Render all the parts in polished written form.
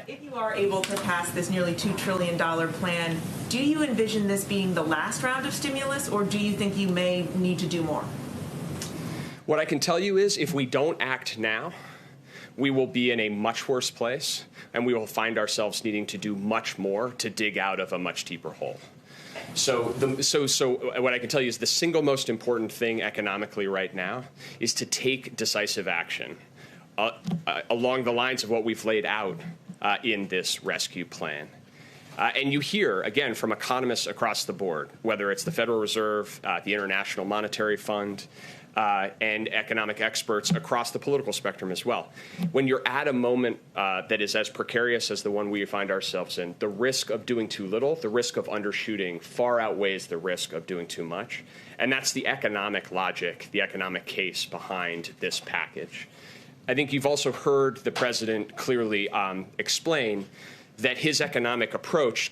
if you are able to pass this nearly $2 trillion plan, do you envision this being the last round of stimulus, or do you think you may need to do more? What I can tell you is if we don't act now, we will be in a much worse place, and we will find ourselves needing to do much more to dig out of a much deeper hole. So what I can tell you is the single most important thing economically right now is to take decisive action along the lines of what we've laid out in this rescue plan. And you hear, again, from economists across the board, whether it's the Federal Reserve, the International Monetary Fund, and economic experts across the political spectrum as well. When you're at a moment that is as precarious as the one we find ourselves in, the risk of doing too little, the risk of undershooting far outweighs the risk of doing too much. And that's the economic logic, the economic case behind this package. I think you've also heard the president clearly explain that his economic approach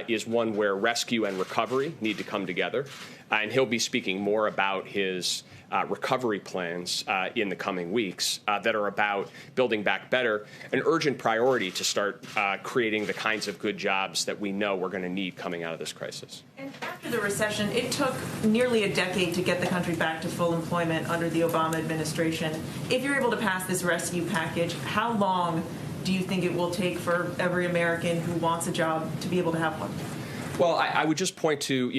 is one where rescue and recovery need to come together. And he'll be speaking more about his recovery plans in the coming weeks that are about building back better, an urgent priority to start creating the kinds of good jobs that we know we're going to need coming out of this crisis. And after the recession, it took nearly a decade to get the country back to full employment under the Obama administration. If you're able to pass this rescue package, how long do you think it will take for every American who wants a job to be able to have one? Well, I would just point to,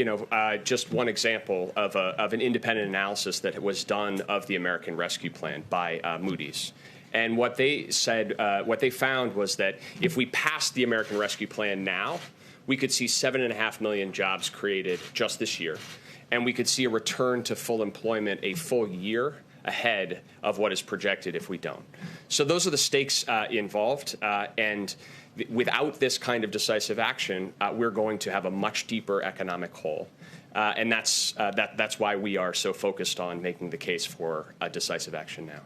just one example of an independent analysis that was done of the American Rescue Plan by Moody's. And what they said, what they found was that if we passed the American Rescue Plan now, we could see 7.5 million jobs created just this year. And we could see a return to full employment a full year ahead of what is projected if we don't. So those are the stakes involved. And without this kind of decisive action, we're going to have a much deeper economic hole. And that's why we are so focused on making the case for decisive action now.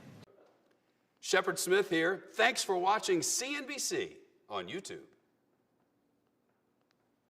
Shepard Smith here. Thanks for watching CNBC on YouTube.